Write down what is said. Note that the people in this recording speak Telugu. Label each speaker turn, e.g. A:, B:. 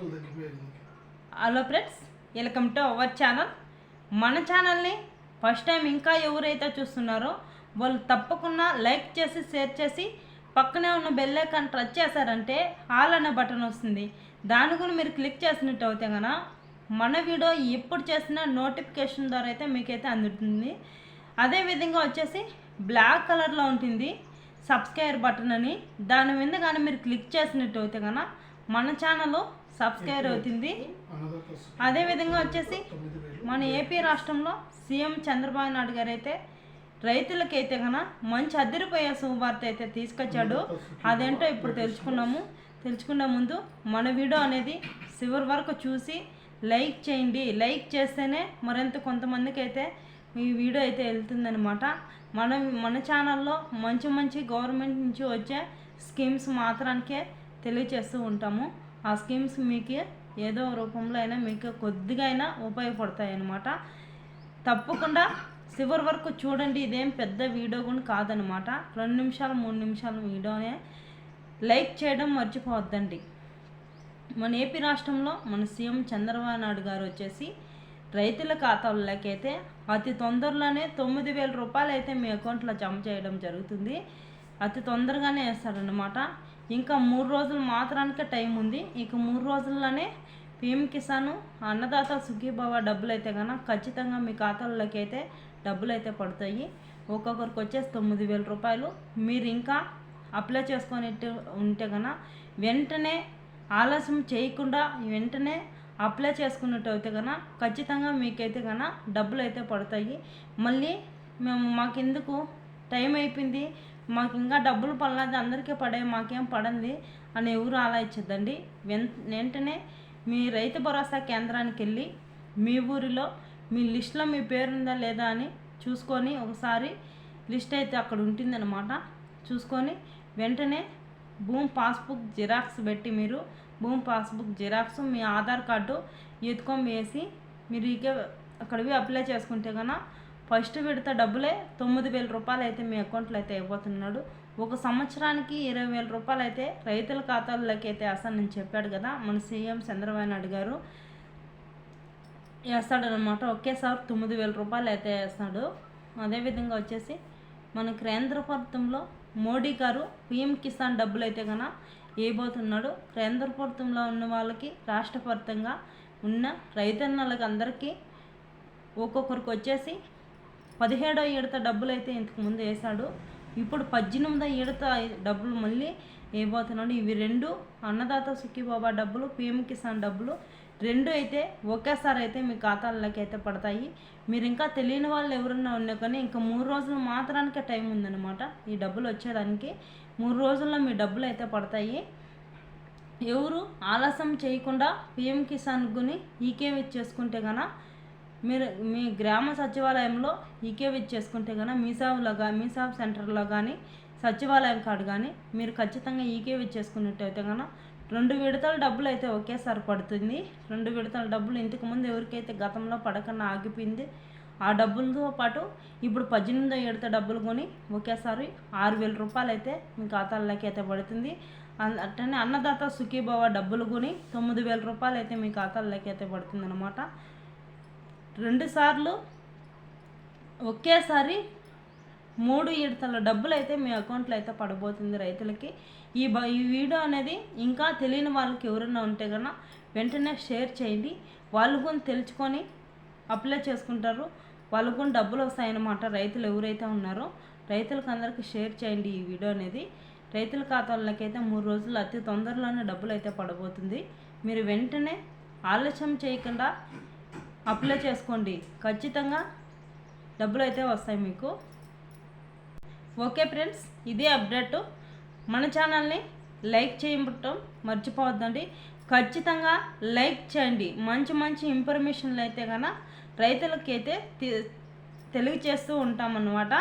A: Hello friends, welcome to our channel. మన ఛానల్ని ఫస్ట్ టైం ఇంకా ఎవరైతే చూస్తున్నారో వాళ్ళు తప్పకుండా లైక్ చేసి షేర్ చేసి పక్కనే ఉన్న బెల్ ఐకాన్ టచ్ చేశారంటే ఆల్ అనే బటన్ వస్తుంది. దాని కూడా మీరు క్లిక్ చేసినట్టు అయితే కనుక మన వీడియో ఎప్పుడు చేసినా నోటిఫికేషన్ ద్వారా అయితే మీకైతే అందుతుంది. అదేవిధంగా వచ్చేసి బ్లాక్ కలర్లో ఉంటుంది సబ్స్క్రైబ్ బటన్ అని, దాని మీద కానీ మీరు క్లిక్ చేసినట్టు అయితే కనుక మన ఛానల్ సబ్స్క్రైబ్ అవుతుంది. అదేవిధంగా వచ్చేసి మన ఏపీ రాష్ట్రంలో సీఎం చంద్రబాబు నాయుడు గారు అయితే రైతులకైతే కనుక మంచి అదిరిపోయే శుభవార్త అయితే తీసుకొచ్చాడు. అదేంటో ఇప్పుడు తెలుసుకునే ముందు మన వీడియో అనేది చివరి వరకు చూసి లైక్ చేయండి. లైక్ చేస్తేనే మరింత కొంతమందికి అయితే ఈ వీడియో అయితే వెళ్తుందనమాట. మన ఛానల్లో మంచి గవర్నమెంట్ నుంచి వచ్చే స్కీమ్స్ మాత్రానికే తెలియచేస్తూ ఉంటాము. ఆ స్కీమ్స్ మీకు ఏదో రూపంలో అయినా మీకు కొద్దిగా అయినా ఉపయోగపడతాయి అన్నమాట. తప్పకుండా చివరి వరకు చూడండి. ఇదేం పెద్ద వీడియో కూడా కాదనమాట. 2 నిమిషాలు 3 నిమిషాల వీడియోనే. లైక్ చేయడం మర్చిపోవద్దండి. మన ఏపీ రాష్ట్రంలో మన సీఎం చంద్రబాబు నాయుడు గారు వచ్చేసి రైతుల ఖాతాల్లోకైతే అతి తొందరలోనే 9,000 రూపాయలు అయితే మీ అకౌంట్లో జమ చేయడం జరుగుతుంది. అతి తొందరగానే వేస్తాడనమాట. ఇంకా 3 రోజులు మాత్రానికే టైం ఉంది. ఇక 3 రోజుల్లోనే పీఎం కిసాన్ అన్నదాత సుఖీభవ డబ్బులు అయితే కనుక ఖచ్చితంగా మీ ఖాతాల్లోకి అయితే డబ్బులు అయితే పడతాయి. ఒక్కొక్కరికి వచ్చేసి 9,000 రూపాయలు. మీరు ఇంకా అప్లై చేసుకొని ఉంటే కనుక వెంటనే ఆలస్యం చేయకుండా వెంటనే అప్లై చేసుకున్నట్టు అయితే కనుక ఖచ్చితంగా మీకైతే కనుక డబ్బులు అయితే పడతాయి. మళ్ళీ మాకెందుకు టైం అయిపోయింది, మాకు ఇంకా డబ్బులు పడలేదు, అందరికీ మాకేం పడింది అని ఎవరు ఆలోచించద్దండి. వెంటనే మీ రైతు భరోసా కేంద్రానికి వెళ్ళి మీ ఊరిలో మీ లిస్టులో మీ పేరుందా లేదా అని చూసుకొని ఒకసారి లిస్ట్ అయితే అక్కడ ఉంటుందన్నమాట. చూసుకొని వెంటనే భూమి పాస్బుక్ జిరాక్స్ పెట్టి మీరు భూమి పాస్బుక్ జిరాక్స్ మీ ఆధార్ కార్డు ఎత్తుకొని వేసి మీరు ఇక అక్కడివి అప్లై చేసుకుంటే కనుక ఫస్ట్ విడత డబ్బులే 9,000 రూపాయలు అయితే మీ అకౌంట్లో అయితే అయిపోతున్నాడు. ఒక సంవత్సరానికి 20,000 రూపాయలు అయితే రైతుల ఖాతాల్లోకి అయితే వేస్తానని చెప్పాడు కదా మన సీఎం చంద్రబాబు నాయుడు గారు. వేస్తాడనమాట. ఒకేసారి 9,000 రూపాయలు అయితే వేస్తాడు. అదేవిధంగా వచ్చేసి మన కేంద్ర ప్రభుత్వంలో మోడీ గారు పీఎం కిసాన్ డబ్బులు అయితే కనుక వేయబోతున్నాడు. కేంద్ర ప్రభుత్వంలో ఉన్న వాళ్ళకి రాష్ట్ర ప్రభుత్వంగా ఉన్న రైతన్నలకు అందరికీ ఒక్కొక్కరికి వచ్చేసి 17వ విడత డబ్బులు అయితే ఇంతకుముందు వేశాడు. ఇప్పుడు 18వ విడత డబ్బులు మళ్ళీ వేయబోతున్నాడు. ఇవి 2 అన్నదాత సుఖీభవ డబ్బులు, పీఎం కిసాన్ డబ్బులు 2 అయితే ఒకేసారి అయితే మీ ఖాతాల్లోకి అయితే పడతాయి. మీరు ఇంకా తెలియని వాళ్ళు ఎవరన్నా ఉన్నా కానీ ఇంకా 3 రోజులు మాత్రానికే టైం ఉందన్నమాట ఈ డబ్బులు వచ్చేదానికి. 3 రోజుల్లో మీ డబ్బులు అయితే పడతాయి. ఎవరు ఆలస్యం చేయకుండా పీఎం కిసాన్ గుని ఈకేవి చేసుకుంటే కనుక మీరు మీ గ్రామ సచివాలయంలో ఈకేవి చేసుకుంటే కనుక మీసాబ్ సెంటర్లో కానీ సచివాలయం కాడు కానీ మీరు ఖచ్చితంగా ఈకేవి చేసుకున్నట్టయితే కనుక 2 విడతల డబ్బులు అయితే ఒకేసారి పడుతుంది. 2 విడతల డబ్బులు ఇంతకుముందు ఎవరికైతే గతంలో పడకన్నా ఆగిపోయింది ఆ డబ్బులతో పాటు ఇప్పుడు 18వ విడత డబ్బులు కొని ఒకేసారి 6,000 రూపాయలు అయితే మీ ఖాతాల్లోకి అయితే పడుతుంది. అట్టనే అన్నదాత సుఖీభవ డబ్బులు కొని 9,000 రూపాయలు అయితే మీ ఖాతాల్లోకి అయితే పడుతుంది అనమాట. 2 సార్లు ఒకేసారి 3 విడతల డబ్బులు అయితే మీ అకౌంట్లో అయితే పడబోతుంది రైతులకి. ఈ వీడియో అనేది ఇంకా తెలియని వాళ్ళకి ఎవరైనా ఉంటే కనుక వెంటనే షేర్ చేయండి. వాళ్ళు కూడా తెలుసుకొని అప్లై చేసుకుంటారు, వాళ్ళకు కూడా డబ్బులు వస్తాయన్నమాట. రైతులు ఎవరైతే ఉన్నారో రైతులకు అందరికీ షేర్ చేయండి ఈ వీడియో అనేది. రైతుల ఖాతాల్లోకి అయితే 3 రోజులు అతి తొందరలోనే డబ్బులు అయితే పడబోతుంది. మీరు వెంటనే ఆలస్యం చేయకుండా అప్లై చేసుకోండి. ఖచ్చితంగా డబ్బులు అయితే వస్తాయి మీకు. ఓకే ఫ్రెండ్స్, ఇదే అప్డేటు. మన ఛానల్ని లైక్ చేయటం మర్చిపోవద్దండి. ఖచ్చితంగా లైక్ చేయండి. మంచి ఇన్ఫర్మేషన్లు అయితే కనుక రైతులకైతే తెలియచేస్తూ ఉంటామన్నమాట.